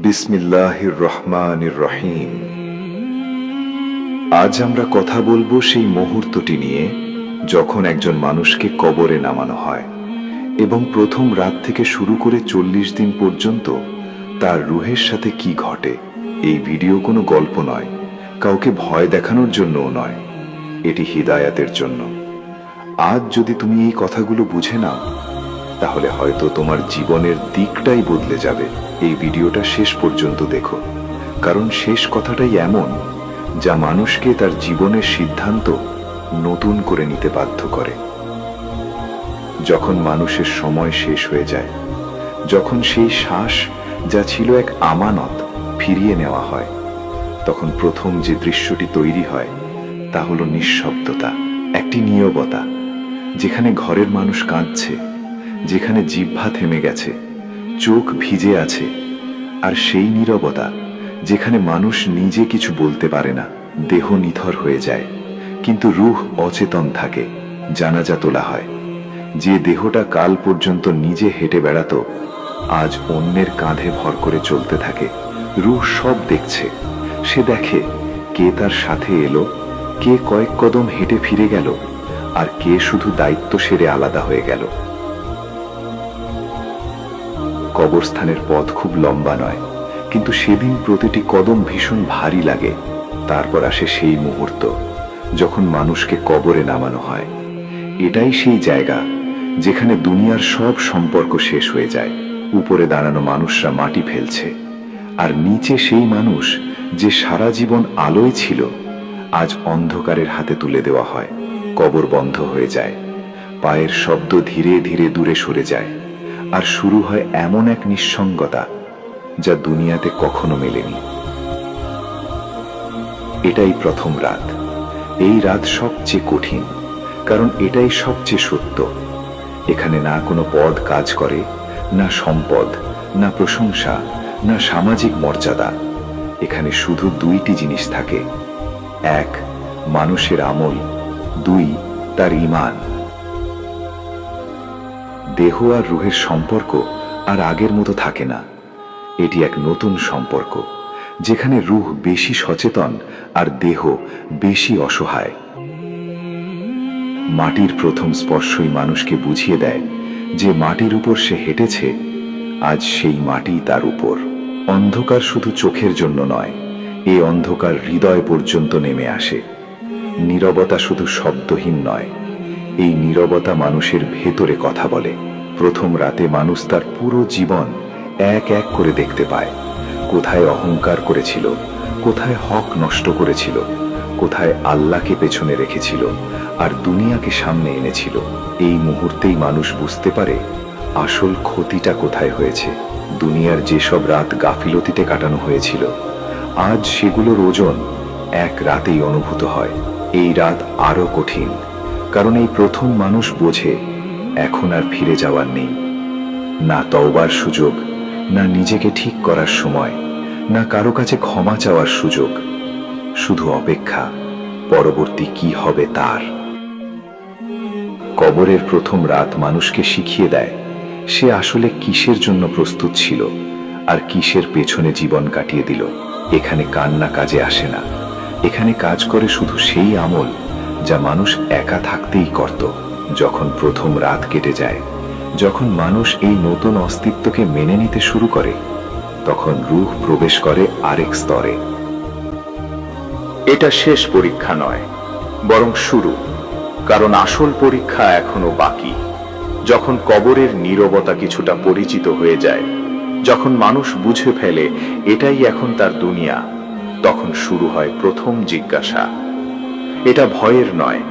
বিসমিল্লাহির রহমানির রহিম। আজ আমরা কথা বলবো সেই মুহূর্তটি নিয়ে যখন একজন মানুষকে কবরে নামানো হয় এবং প্রথম রাত থেকে শুরু করে 40 দিন পর্যন্ত তার রুহের সাথে কি ঘটে। এই ভিডিও কোনো গল্প নয়, কাউকে ভয় দেখানোর জন্যও নয়, এটি হিদায়াতের জন্য। আজ যদি তুমি এই কথাগুলো বুঝে নাও, তাহলে হয়তো তোমার জীবনের দিকটাই বদলে যাবে। এই ভিডিওটা শেষ পর্যন্ত দেখো, কারণ শেষ কথাটাই এমন যা মানুষকে তার জীবনের সিদ্ধান্ত নতুন করে নিতে বাধ্য করে। যখন মানুষের সময় শেষ হয়ে যায়, যখন সেই শ্বাস যা ছিল এক আমানত ফিরিয়ে নেওয়া হয়, তখন প্রথম যে দৃশ্যটি তৈরি হয় তা হলো নিঃশব্দতা, একটি নীরবতা, যেখানে ঘরের মানুষ কাঁদছে, যেখানে জিহ্বা থেমে গেছে, চোখ ভিজে আছে, আর সেই নীরবতা যেখানে মানুষ নিজে কিছু বলতে পারে না, দেহ নিথর হয়ে যায় কিন্তু রূহ অচেতন থাকে। জানাজা তোলা হয়। যে দেহটা কাল পর্যন্ত নিজে হেঁটে বেড়াতো, আজ অন্যের কাঁধে ভর করে চলতে থাকে। রূহ সব দেখছে। সে দেখে কে তার সাথে এলো, কে কয়েক কদম হেঁটে ফিরে গেল, আর কে শুধু দায়িত্ব সেরে আলাদা হয়ে গেল। কবরস্থানের পথ খুব লম্বা নয়, কিন্তু সেদিন প্রতিটি কদম ভীষণ ভারী লাগে। তারপর আসে সেই মুহূর্ত যখন মানুষকে কবরে নামানো হয়। এটাই সেই জায়গা যেখানে দুনিয়ার সব সম্পর্ক শেষ হয়ে যায়। উপরে দাঁড়ানো মানুষরা মাটি ফেলছে, আর নিচে সেই মানুষ যে সারা জীবন আলোয় ছিল, আজ অন্ধকারের হাতে তুলে দেওয়া হয়। কবর বন্ধ হয়ে যায়, পায়ের শব্দ ধীরে ধীরে দূরে সরে যায়, আর শুরু হয় এমন এক নিঃসঙ্গতা যা দুনিয়াতে কখনো মেলেনি। এটাই প্রথম রাত। এই রাত সবচেয়ে কঠিন, কারণ এটাই সবচেয়ে সত্য। এখানে না কোনো পদ কাজ করে, না সম্পদ, না প্রশংসা, না সামাজিক মর্যাদা। এখানে শুধু দুইটি জিনিস থাকে: এক, মানুষের আমল; দুই, তার ঈমান। দেহ আর রুহের সম্পর্ক আর আগের মতো থাকে না। এটি এক নতুন সম্পর্ক, যেখানে রুহ বেশি সচেতন আর দেহ বেশি অসহায়। মাটির প্রথম স্পর্শই মানুষকে বুঝিয়ে দেয় যে মাটির উপর সে হেঁটেছে, আজ সেই মাটি তার উপর। অন্ধকার শুধু চোখের জন্য নয়, এই অন্ধকার হৃদয় পর্যন্ত নেমে আসে। নীরবতা শুধু শব্দহীন নয়, এই নীরবতা মানুষের ভেতরে কথা বলে। প্রথম রাতে মানুষ তার পুরো জীবন এক এক করে দেখতে পায়। কোথায় অহংকার করেছিল, কোথায় হক নষ্ট করেছিল, কোথায় আল্লাহকে পেছনে রেখেছিল আর দুনিয়াকে সামনে এনেছিল। এই মুহূর্তেই মানুষ বুঝতে পারে আসল ক্ষতিটা কোথায় হয়েছে। দুনিয়ার যেসব রাত গাফিলতিতে কাটানো হয়েছিল, আজ সেগুলোর ওজন এক রাতেই অনুভূত হয়। এই রাত আরো কঠিন, কারণ এই প্রথম মানুষ বোঝে এখন আর ফিরে যাওয়ার নেই। না তওবার সুযোগ, না নিজেকে ঠিক করার সময়, না কারো কাছে ক্ষমা চাওয়ার সুযোগ। শুধু অপেক্ষা, পরবর্তী কি হবে তার। কবরের প্রথম রাত মানুষকে শিখিয়ে দেয় সে আসলে কিসের জন্য প্রস্তুত ছিল আর কিসের পেছনে জীবন কাটিয়ে দিল। এখানে কান্না কাজে আসে না, এখানে কাজ করে শুধু সেই আমল যা মানুষ একা থাকতেই করত। যখন প্রথম রাত কেটে যায়, যখন মানুষ এই নতুন অস্তিত্বকে মেনে নিতে শুরু করে, তখন রূহ প্রবেশ করে আরেক স্তরে। এটা শেষ পরীক্ষা নয়, বরং শুরু, কারণ আসল পরীক্ষা এখনো বাকি। যখন কবরের নীরবতা কিছুটা পরিচিত হয়ে যায়, যখন মানুষ বুঝে ফেলে এটাই এখন তার দুনিয়া, তখন শুরু হয় প্রথম জিজ্ঞাসা। এটা ভয়ের নয়,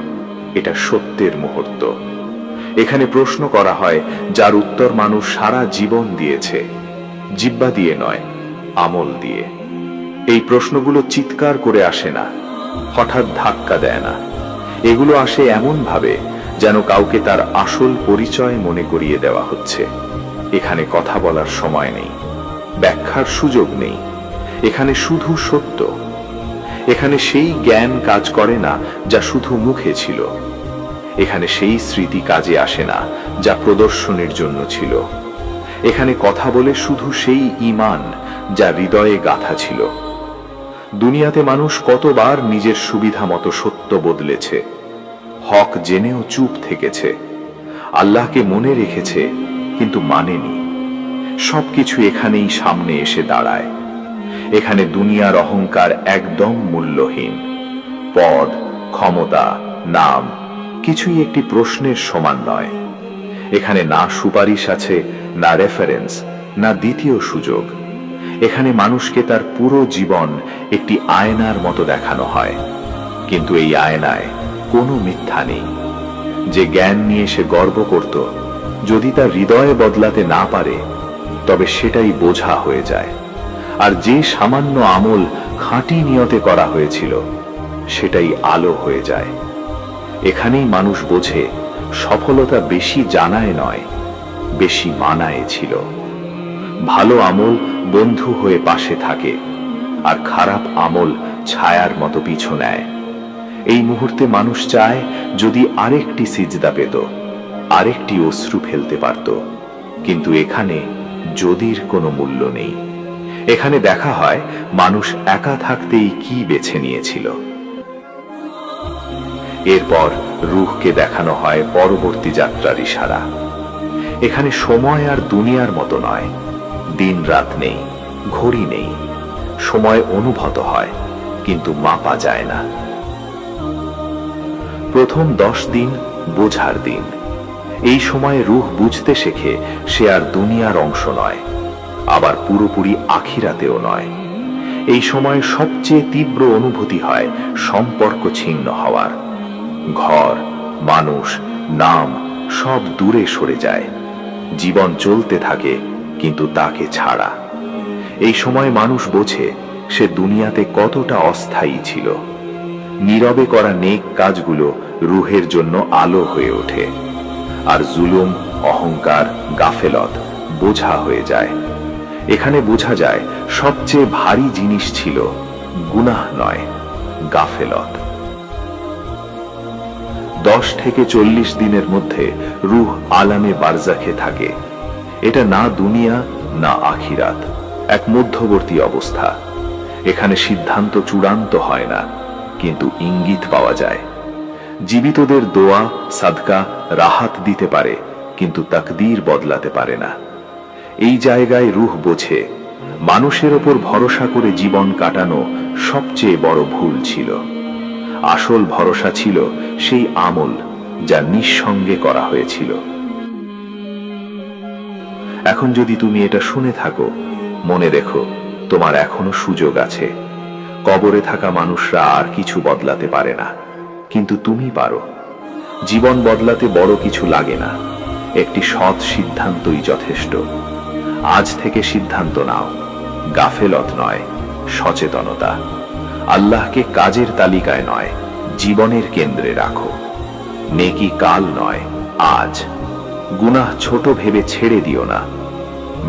এটা সত্যের মুহূর্ত। এখানে প্রশ্ন করা হয় যার উত্তর মানুষ সারা জীবন দিয়েছে, জিহ্বা দিয়ে নয়, আমল দিয়ে। এই প্রশ্নগুলো চিৎকার করে আসে না, হঠাৎ ধাক্কা দেয় না। এগুলো আসে এমন ভাবে যেন কাউকে তার আসল পরিচয় মনে করিয়ে দেওয়া হচ্ছে। এখানে কথা বলার সময় নেই, ব্যাখ্যার সুযোগ নেই, এখানে শুধু সত্য। এখানে সেই জ্ঞান কাজ করে না যা শুধু মুখে ছিল। এখানে সেই স্মৃতি কাজে আসে না যা প্রদর্শনের জন্য ছিল। এখানে কথা বলে শুধু সেই ঈমান যা হৃদয়ে গাঁথা ছিল। দুনিয়াতে মানুষ কতবার নিজের সুবিধা মতো সত্য বদলেছে, হক জেনেও চুপ থেকেছে, আল্লাহকে মনে রেখেছে কিন্তু মানেনি। সবকিছু এখানেই সামনে এসে দাঁড়ায়। এখানে দুনিয়ার অহংকার একদম মূল্যহীন। পদ, ক্ষমতা, নাম কিছুই একটি প্রশ্নের সমান নয়। এখানে না সুপারিশ আছে, না রেফারেন্স, না দ্বিতীয় সুযোগ। এখানে মানুষকে তার পুরো জীবন একটি আয়নার মতো দেখানো হয়, কিন্তু এই আয়নায় কোনো মিথ্যা নেই। যে জ্ঞান নিয়ে সে গর্ব করত, যদি তার হৃদয়ে বদলাতে না পারে তবে সেটাই বোঝা হয়ে যায়। আর যে সামান্য আমল খাঁটি নিয়তে করা হয়েছিল সেটাই আলো হয়ে যায়। এখানেই মানুষ বোঝে সফলতা বেশি জানায় নয়, বেশি মানায় ছিল। ভালো আমল বন্ধু হয়ে পাশে থাকে, আর খারাপ আমল ছায়ার মতো পিছু নেয়। এই মুহূর্তে মানুষ চায় যদি আরেকটি সিজদা পেত, আরেকটি অশ্রু ফেলতে পারত, কিন্তু এখানে যদির কোনো মূল্য নেই। এখানে দেখা হয় মানুষ একা থাকতেই কি বেছে নিয়েছিল। এরপর রূহকে দেখানো হয় পরবর্তী যাত্রার ইশারা। এখানে সময় আর দুনিয়ার মতো নয়, দিন রাত নেই, ঘড়ি নেই। সময় অনুভূত হয় কিন্তু মাপা যায় না। প্রথম 10 দিন বোঝার দিন। এই সময়ে রূহ বুঝতে শেখে সে আর দুনিয়ার অংশ নয়, আবার পুরোপুরি আখিরাতেও নয়। এই সময় সবচেয়ে তীব্র অনুভূতি হয় সম্পর্ক ছিন্ন হওয়ার। ঘর, মানুষ, নাম সব দূরে সরে যায়। জীবন চলতে থাকে কিন্তু তাকে ছাড়া। এই সময় মানুষ বোঝে সে দুনিয়াতে কতটা অস্থায়ী ছিল। নীরবে করা নেক কাজগুলো রূহের জন্য আলো হয়ে ওঠে, আর জুলুম, অহংকার, গাফেলত বোঝা হয়ে যায়। এখানে বোঝা যায় সবচেয়ে ভারী জিনিস ছিল গুনাহ নয়, গাফেলত। 10 থেকে 40 দিনের মধ্যে রূহ আলামে বারজাখে থাকে। এটা না দুনিয়া না আখিরাত, এক মধ্যবর্তী অবস্থা। এখানে সিদ্ধান্ত চূড়ান্ত হয় না, কিন্তু ইঙ্গিত পাওয়া যায়। জীবিতদের দোয়া, সাদকা রাহাত দিতে পারে, কিন্তু তাকদীর বদলাতে পারে না। এই জায়গায় রূহ বোঝে মানুষের ওপর ভরসা করে জীবন কাটানো সবচেয়ে বড় ভুল ছিল। আসল ভরসা ছিল সেই আমল যা নিঃসঙ্গে করা হয়েছিল। এখন যদি তুমি এটা শুনে থাকো, মনে রেখো তোমার এখনো সুযোগ আছে। কবরে থাকা মানুষরা আর কিছু বদলাতে পারে না, কিন্তু তুমি পারো। জীবন বদলাতে বড় কিছু লাগে না, একটি সৎ সিদ্ধান্তই যথেষ্ট। আজ থেকে সিদ্ধান্ত নাও, গাফেলত নয়, সচেতনতা। আল্লাহকে কাজের তালিকায় নয়, জীবনের কেন্দ্রে রাখো। নেকি কাল নয়, আজ। গুনাহ ছোট ভেবে ছেড়ে দিও না।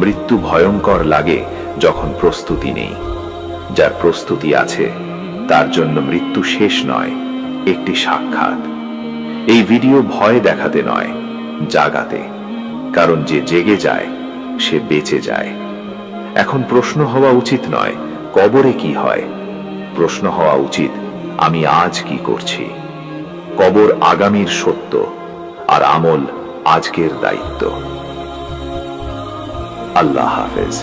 মৃত্যু ভয়ঙ্কর লাগে যখন প্রস্তুতি নেই। যার প্রস্তুতি আছে তার জন্য মৃত্যু শেষ নয়, একটি সাক্ষাৎ। এই ভিডিও ভয় দেখাতে নয়, জাগাতে। কারণ যে জেগে যায় সে বেঁচে যায়। এখন প্রশ্ন হওয়া উচিত নয় কবরে কি হয়, প্রশ্ন হওয়া উচিত আমি আজ কি করছি। কবর আগামীর সত্য, আর আমল আজকের দায়িত্ব। আল্লাহ হাফেজ।